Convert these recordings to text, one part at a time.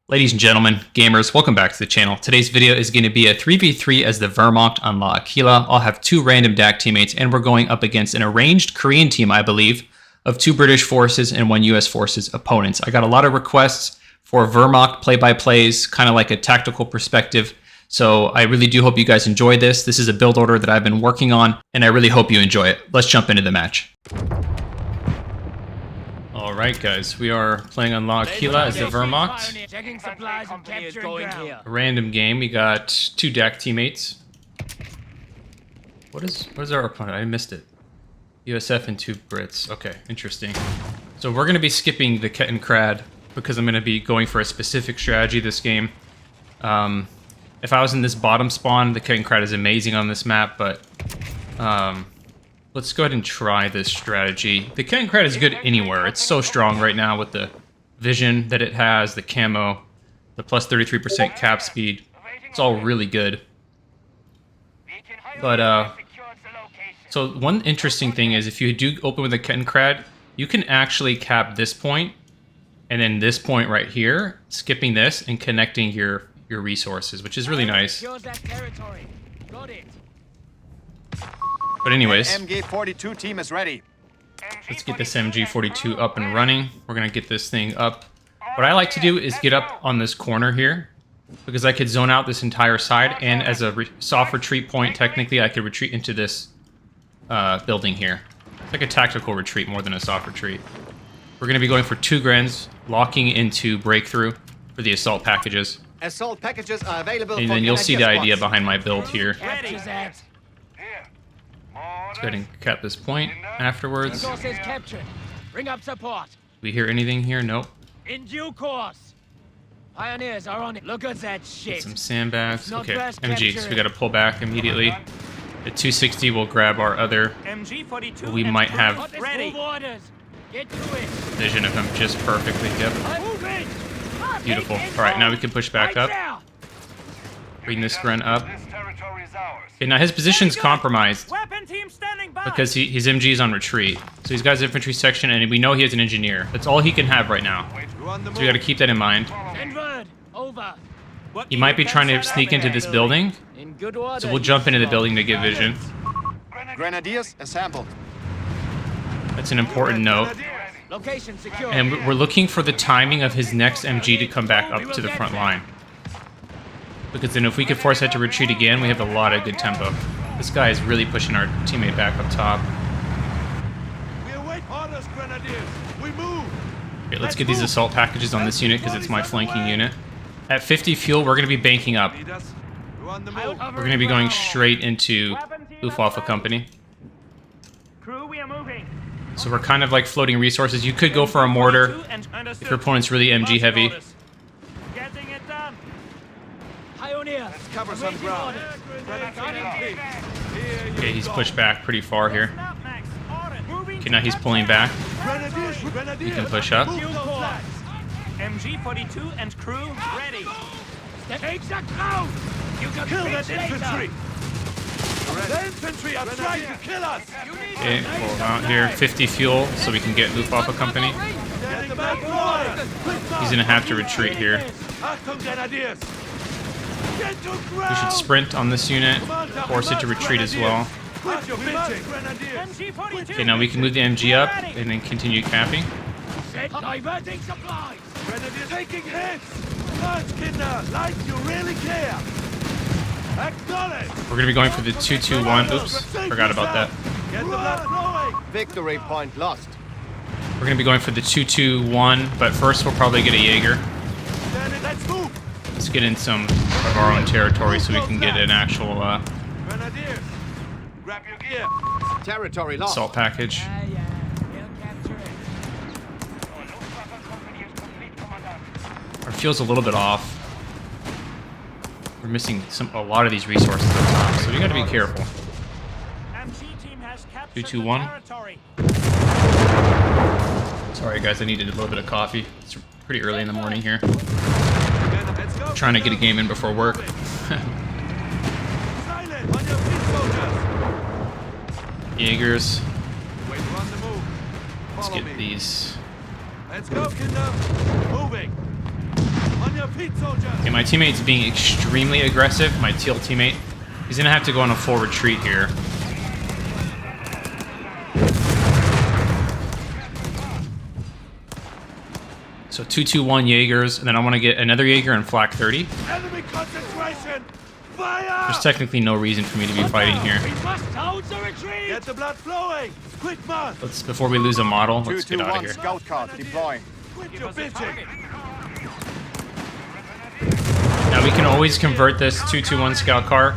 Ladies and gentlemen, gamers, welcome back to the channel. Today's video is going to be a 3v3 as the Wehrmacht on La Aquila. I'll have two random DAC teammates, and we're going up against an arranged Korean team, I believe, of two British forces and one US forces opponents. I got a lot of requests for Wehrmacht play-by-plays, kind of like a tactical perspective. So I really do hope you guys enjoy this. This is a build order that I've been working on, and I really hope you enjoy it. Let's jump into the match. Alright guys, we are playing on La Aquila as the Wehrmacht. A random game. We got two DAC teammates. What is our opponent? I missed it. USF and two Brits. Okay, interesting. So we're going to be skipping the Ket and Crad because I'm going to be going for a specific strategy this game. If I was in this bottom spawn, the Ket and Crad is amazing on this map, but let's go ahead and try this strategy. The Ket and Crad is good anywhere. It's so strong right now with the vision that it has, the camo, the plus 33% cap speed. It's all really good. But, so one interesting thing is if you do open with a Ket and Crad, you can actually cap this point, and then this point right here, skipping this and connecting your resources, which is really nice. But anyways, MG42 team is ready. Let's get this MG42 up and running. We're gonna get this thing up. What I like to do is get up on this corner here, because I could zone out this entire side, and as a soft retreat point, technically I could retreat into this building here. It's like a tactical retreat more than a soft retreat. We're gonna be going for 2 Grens, locking into breakthrough for the assault packages. Assault packages are available. And then you'll see the idea behind my build here. Let's go ahead and cap this point afterwards. Bring up support. We hear anything here? Nope. In due course. Pioneers are on it. Look at that shit. Get some sandbags. Okay, MG, so we gotta pull back immediately. At 260, we'll grab our other. MG42. We might have vision of him just perfectly. Yep. Beautiful. Alright, now we can push back up. Bring this Gren up. Okay, now his position's compromised because his MG is on retreat. So he's got his infantry section, and we know he has an engineer. That's all he can have right now. So we gotta keep that in mind. He might be trying to sneak into this building, so we'll jump into the building to get vision. Grenadiers assembled. That's an important note. And we're looking for the timing of his next MG to come back up to the front line. Because then if we could force that to retreat again, we have a lot of good tempo. This guy is really pushing our teammate back up top. Okay, let's get these assault packages on this unit because it's my flanking unit. At 50 fuel, we're going to be banking up. We're going to be going straight into Luftwaffe Company. So we're kind of like floating resources. You could go for a mortar if your opponent's really MG heavy. Let's cover some ground. Okay, he's pushed back pretty far here. Okay, now he's pulling back. He can push up. MG42 and crew ready. Take the ground. You can kill that infantry. The infantry are trying to kill us. Okay, pull out here. 50 fuel so we can get Luftwaffe Company. He's gonna have to retreat here. We should sprint on this unit, force it to retreat as well. Okay, now we can move the MG up and then continue capping. Diverting supplies. Taking hits. Like you really care. Acknowledge. We're gonna be going for the 2-2-1. Oops, forgot about that. Victory point lost. We're gonna be going for the 2-2-1, but first we'll probably get a Jaeger. Let's move. Let's get in some of our own territory so we can get an actual Grenadiers, grab your gear. Territory lost. assault package. Our fuel's a little bit off. We're missing a lot of these resources at the top, so we gotta be careful. 2-2-1. Sorry guys, I needed a little bit of coffee. It's pretty early in the morning here. Trying to get a game in before work. Jaegers. Let's get these. Let's go, Kinder. Moving. On your feet, soldiers. Okay, my teammate's being extremely aggressive. My teal teammate. He's gonna have to go on a full retreat here. So 221 Jaegers, and then I want to get another Jaeger and flak 30. Enemy concentration. Fire! There's technically no reason for me to be fighting here. We must hold the retreat. Get the blood flowing. Quick march. Before we lose a model, let's get out of 221 here. scout card deploying. Quit your bitching. Now we can always convert this 221 scout car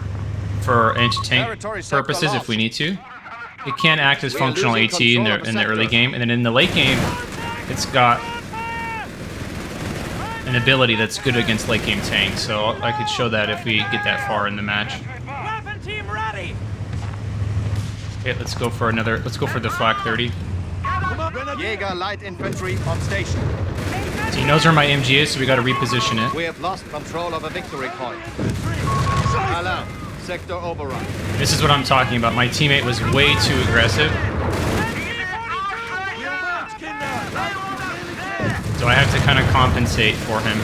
for anti-tank Territory sector purposes if lost. we need to. It can act as We are functional losing AT in control of the the early sector. game, and then in the late game, it's got an ability that's good against late game tanks. So I could show that if we get that far in the match. Weapon team ready. Okay, let's go for another. Let's go for the flak 30. Come on, Grenadier. Jaeger light infantry on station. So he knows where my MG is, so we got to reposition it. We have lost control of a victory point. Alarm. Sector overrun. This is what I'm talking about. My teammate was way too aggressive, We'll march, Kinder. Like you really care. so I have to kind of compensate for him.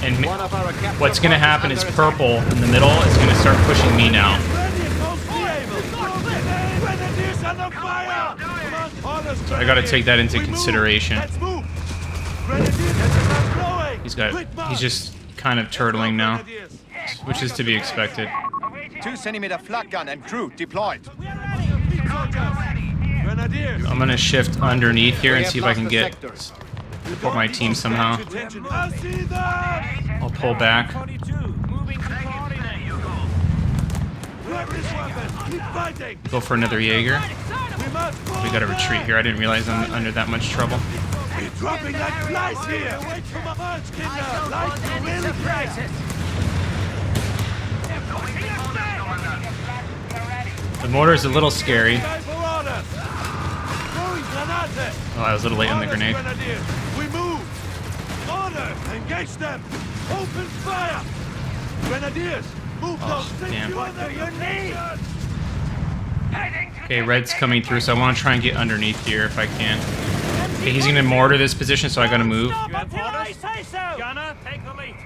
And One of our capture what's going to points happen is under attack. purple in the middle is going to start pushing me now. Ready and mostly able. Grenadiers under fire. Come on, orders, So I got to take that into We move. consideration. Let's move. Grenadiers, get the blood flowing. He's just kind of turtling now, Grenadiers. which is to be expected. 2 centimeter flak gun and crew deployed. Grenadiers. I'm going to shift underneath here and We see if have I can lost the get sectors. support my team somehow. Attention. I see them. I'll pull back. Grab this weapon. Keep fighting. Go for another Jaeger. We must We got to retreat here. I didn't realize I'm under that much trouble. We're dropping like flies here. Wait for my march, Kinder. Like you really care. The mortar's a little scary. Time for orders. Throwing granate. Oh, I was a little late on the Orders, grenade. Grenadiers. We move. Order. Engage them. Open fire. Grenadiers. Move those things. damn. What do you need? Okay, red's coming through, so I want to try and get underneath here if I can. Okay, he's going to mortar this position, so I got to move. Gunner, take the lead.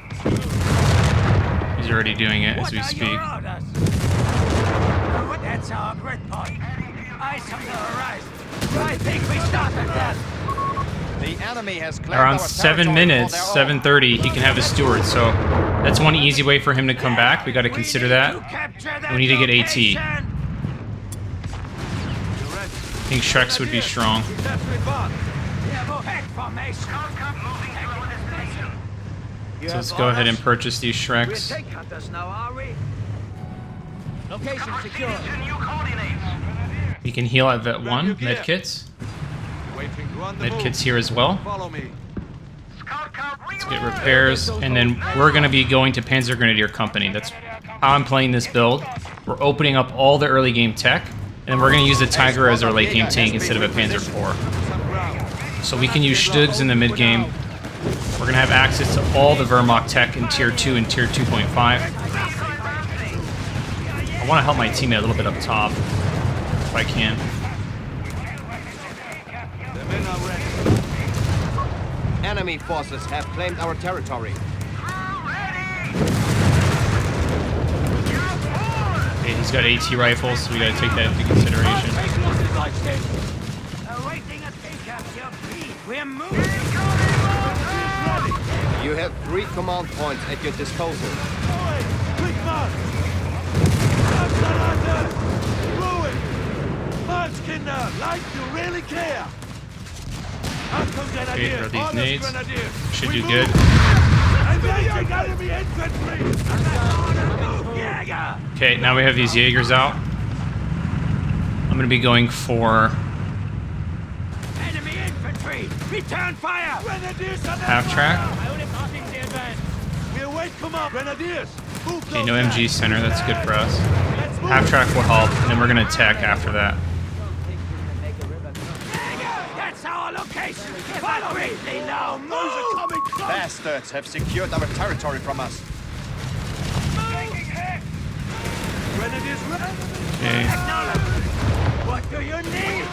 He's already doing it as we speak. That's our grid point. Ice on the horizon. I think we started that. The enemy has claimed Around our 7 territory minutes, for their own. 7:30, he can have the steward. So that's one easy way for him to come back. We got to consider that. We need to get AT. I think Shreks would be strong. That's reverse. So let's go ahead and purchase these Shreks. Hunters now, are we? Location secure. He can heal at vet 1, medkits. Waiting to run the move. Medkits here as well. Follow me. Let's get repairs, and then we're going to be going to Panzer Grenadier Company. That's how I'm playing this build. We're opening up all the early game tech, and we're going to use the Tiger as our late game tank instead of a Panzer IV. Some ground. So we can use Stugs in the mid game. We're going to have access to all the Wehrmacht tech in Tier 2 and Tier 2.5. I want to help my teammate a little bit up top, if I can. The men are ready. Enemy forces have claimed our territory. Okay, he's got AT rifles, so we got to take that into consideration. Awaiting a take-up your feet. We're moving. You have 3 command points at your disposal. Quick march. Granate. Ruin. March, Kinder. Like you really care. Out come Okay, Grenadiers. throw these Orders, nades. Grenadiers. Should We do move. good. Engaging enemy infantry. Jäger. Okay, now we have these Jaegers out. I'm going to be going for Enemy infantry. Return fire. Grenadiers are half track. We await command. Grenadiers. Move Okay, those no guys. MG center, that's good for us. Let's move. Half track will help, and then we're going to attack after that. That's our location. Follow me. Now Those move. are coming. Bastards have secured our territory from us. Grenadiers ready. Okay, What do you need?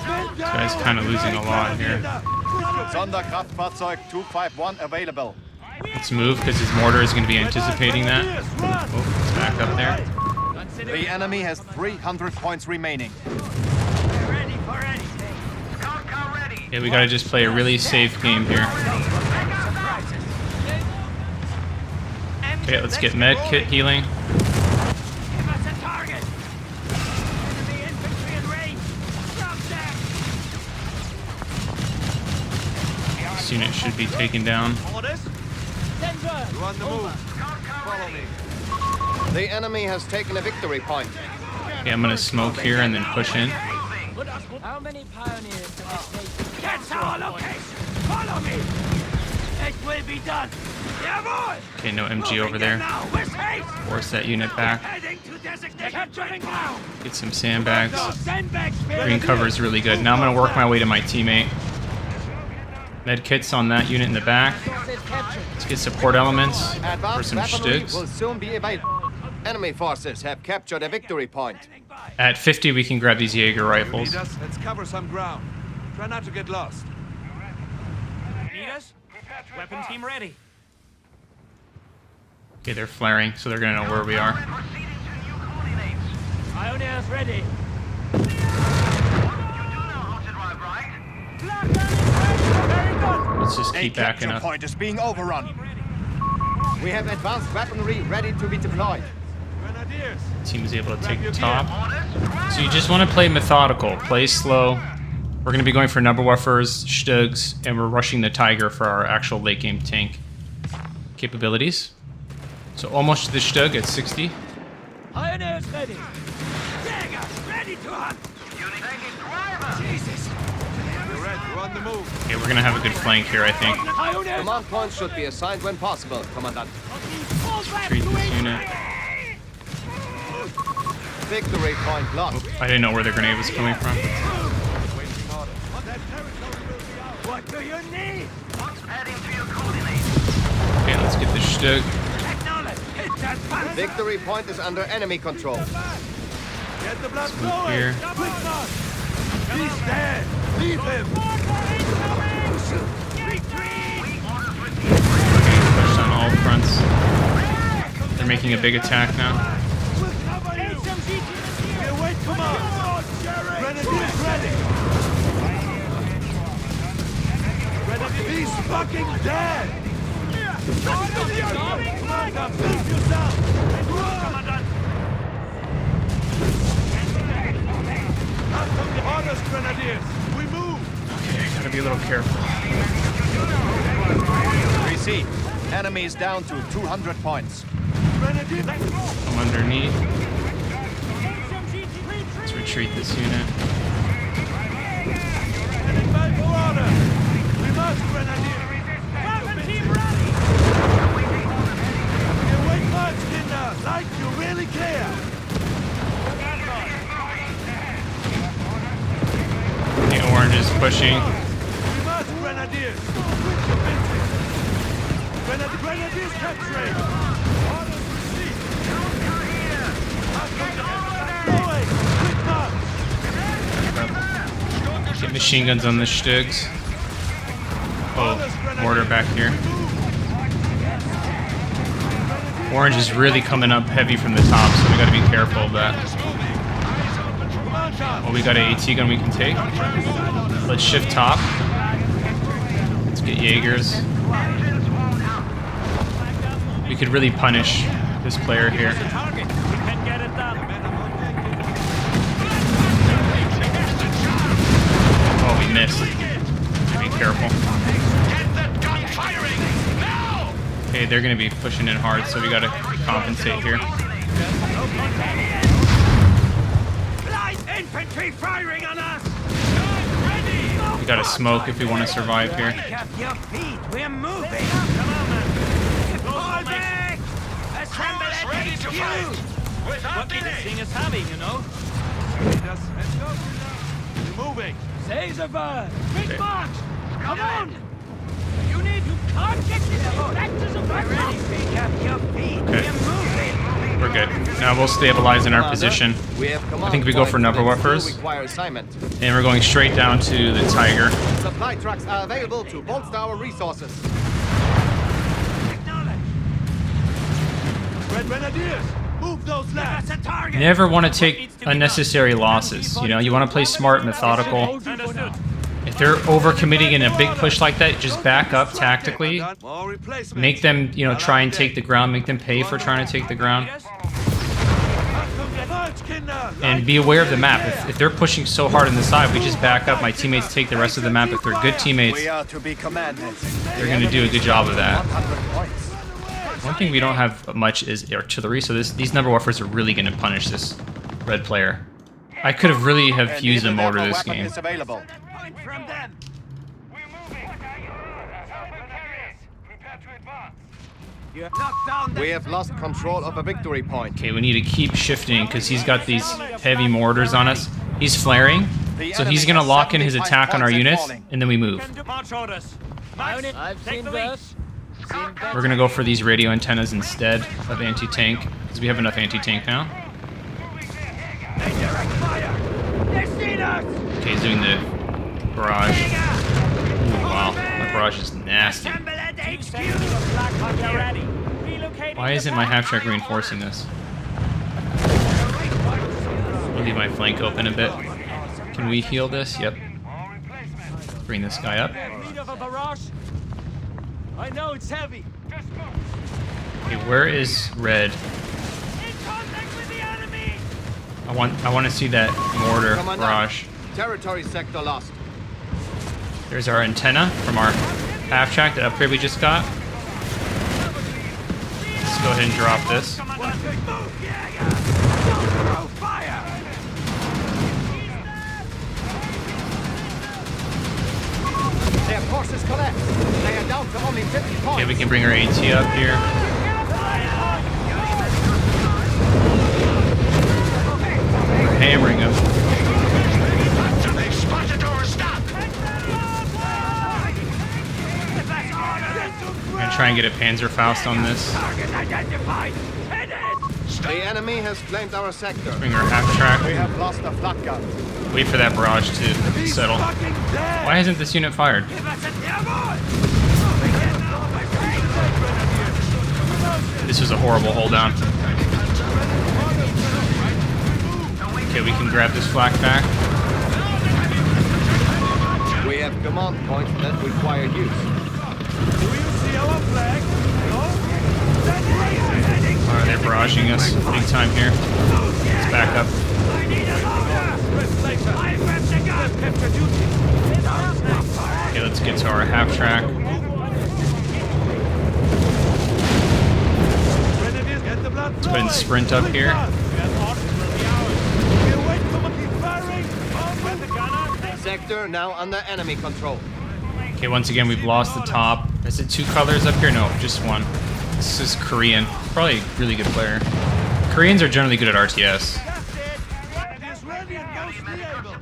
Men this guy's kind of losing a lot here. Sonderkraftfahrzeug 251 available. Let's move because his mortar is going to be anticipating that. Oh, it's back up there. The enemy has 300 points remaining. Ready for anything. Scout car ready. Yeah, we got to just play a really safe game here. Okay, let's get med kit healing. Give us a target. Enemy infantry in range. Drop that. This unit should be taken down. Orders? You on the move. Follow me. The enemy has taken a victory point. Okay, I'm going to smoke here and then push in. How many pioneers can this station? That's our location. Follow me. It will be done. Yeah, boy. Okay, no MG over there. Now, with haste. Force that unit back. Heading to designation. Capturing now. Get some sandbags. Send back Green cover is really good. Now I'm going to work my way to my teammate. Med kits on that unit in the back. Let's get support elements for Advanced some weaponry will shtigs. soon be available. Enemy forces have captured a victory point. At 50, we can grab these Jaeger You rifles. need us? Let's cover some ground. Try not to get lost. Need us? Weapon team ready. Okay, they're flaring, so they're going to know where we are. Pioneers ready. Let's just A keep backing capture up. point is being overrun. We have advanced weaponry ready to be deployed. Grenadiers. Team is able to take the top. So you just want to play methodical, play slow. We're going to be going for number woofers, shtugs, and we're rushing the Tiger for our actual late game tank capabilities. So almost to the shtug at 60. Pioneers ready. Jäger ready to hunt. Jesus. You're red. You're on the move. Okay, we're going to have a good flank here, I think. Pioneers. Command points should be assigned when possible, Commandant. Retreat this unit. Victory point lost. I didn't know where the grenade was coming from. What do you need? Heading to your coordinates. Okay, let's get the shtug. Acknowledge. Hit that panzer. Victory point is under enemy control. Get the blood Move flowing. here. Quick march. He's dead. Leave him. Retreat. Pushed on all fronts. They're making a big attack now. We'll cover you. Okay, wait, come on. Grenadiers ready. Grenadiers. He's fucking dead. Commander, move yourself. Commandant. Out from the orders, Grenadiers. We move. Okay, gotta be a little careful. Receive. Enemy is down to 200 points. Grenadiers. Come underneath. Let's retreat this unit. Heading back for order. We must, Grenadiers. Weapon team ready. You wait much, Kinder. Like you really care. The orange is pushing. We must, Grenadiers. Grenadiers capturing. Orders received. Going. Quick march. Get machine guns on the shtugs. Oh, mortar back here. Orange is really coming up heavy from the top, so we gotta be careful of that. Oh, we got an AT gun we can take. Let's shift top. Let's get Jaegers. We could really punish this player here. Target. We can get it done. Oh, we missed. Be careful. Okay, they're gonna be pushing in hard, so we gotta compensate here. Light infantry firing on us. We gotta smoke if we want to survive here. Pick up your feet. We're moving. Come on, man. Fall back. Assemble at HQ. What can this thing is having, you know? Let's go. We're moving. Say the word. Quick march. Come on. You can't get this thing back to the front. Ready. Pick up your feet. Okay. We're moving. We're good. Now we'll stabilize in our position. We have I think we go for Nubberwuffers. require assignment. And we're going straight down to the Tiger. Supply trucks are available to bolster our resources. Red Grenadiers, move those lads. That's a target. You never want to take unnecessary losses. You know, you want to play smart, methodical. Understood. If they're overcommitting in a big push like that, just back up tactically. More replacements. Make them, you know, try and take the ground. Make them pay for trying to take the ground. And be aware of the map. If they're pushing so hard on the side, we just back up. My teammates take the rest of the map. If they're good teammates, We are to be commanded. they're going to do a good job of that. 100 points. One thing we don't have much is artillery, so these Nubberwuffers are really going to punish this red player. I could have really have used a mortar this game. Is available. Point from them. You have knocked down the We have lost control of a victory point. Okay, we need to keep shifting because he's got these heavy mortars on us. He's flaring, so he's going to lock in his attack on our units, and then we move. march orders. Max, I've take seen the lead. this. We're going to go for these radio antennas instead of anti-tank, because we have enough anti-tank now. They direct fire. They've seen us. Okay, he's doing the barrage. Ooh, wow, my barrage is nasty. Assemble at HQ. Why isn't my half-track reinforcing this? I'll leave my flank open a bit. Can we heal this? Yep. Bring this guy up. Need of a barrage? I know it's heavy. Okay, where is red? In contact with the enemy. I want to see that mortar Commandant, barrage. Territory sector lost. There's our antenna from our half-track, the upgrade we just got. Let's go ahead and drop this. Move, Jäger. Don't throw fire. Their forces collapsed. They are down to only 50 points. Okay, we can bring our AT up here. We're hammering them. We're gonna try and get a Panzerfaust on this. Target identified. Headed. The enemy has claimed our sector. Bring our half-track. We have lost a flak gun. Wait for that barrage to settle. Fucking dead. Why hasn't this unit fired? Give us a demo. This was a horrible hold down. Okay, we can grab this flak back. We have command points that require use. Do you see our flag? No? Then raise it. Alright, they're barraging us big time here. Let's back up. I need a loader. Replacer. I grabbed the gun. Capture duty. Okay, let's get to our half-track. Grenadiers, get the blood Let's go ahead and sprint up here. Sector now under enemy control. Okay, once again, we've lost the top. Is it two colors up here? No, just one. This is Korean. Probably a really good player. Koreans are generally good at RTS.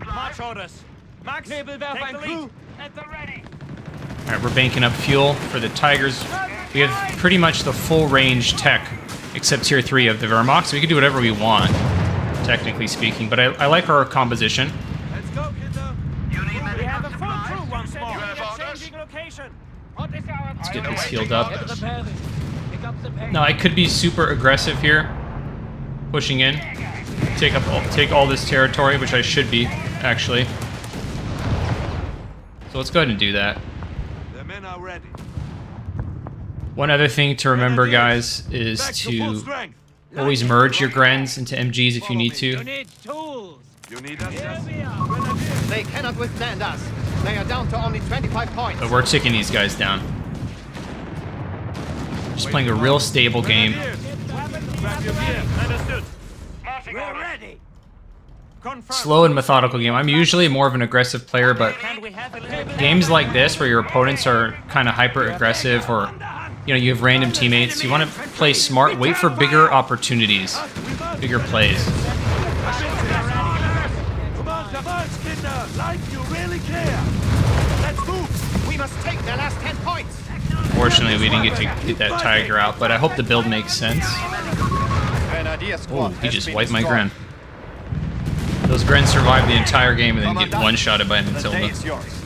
March orders. Max, take the lead. At the ready. Alright, we're banking up fuel for the Tigers. We have pretty much the full range tech, except tier 3 of the Wehrmacht, so we can do whatever we want, technically speaking. But I like our composition. Let's go, Kinder. We have a full crew once more. Changing location. Let's get this healed up. Get the padding. Pick up the pace. Now, I could be super aggressive here, pushing in, take all this territory, which I should be, actually. So let's go ahead and do that. The men are ready. One other thing to remember, guys, is Back to full to strength. always merge your Grens into MGs if you need You to. need tools. You need us. Here yes? we are. They cannot withstand us. They are down to only 25 points. But we're taking these guys down. Just playing a real stable game. Grab your gear. Understood. We're ready. Confirm. Slow and methodical game. I'm usually more of an aggressive player, but Can we have a little games like this where your opponents are kind of hyper aggressive, or you know, you have random teammates, you want to play smart, wait for bigger opportunities, bigger plays. Come on, advance, Kinder. Like you really care. Let's move. We must take their last 10 points. Fortunately, we didn't get to get that Tiger out, but I hope the build makes sense. Grenadier Oh, squad he has just been wiped my destroyed. Gren. Those Grens survive the entire game and then get Commandant, one-shotted by the day Matilda. is yours.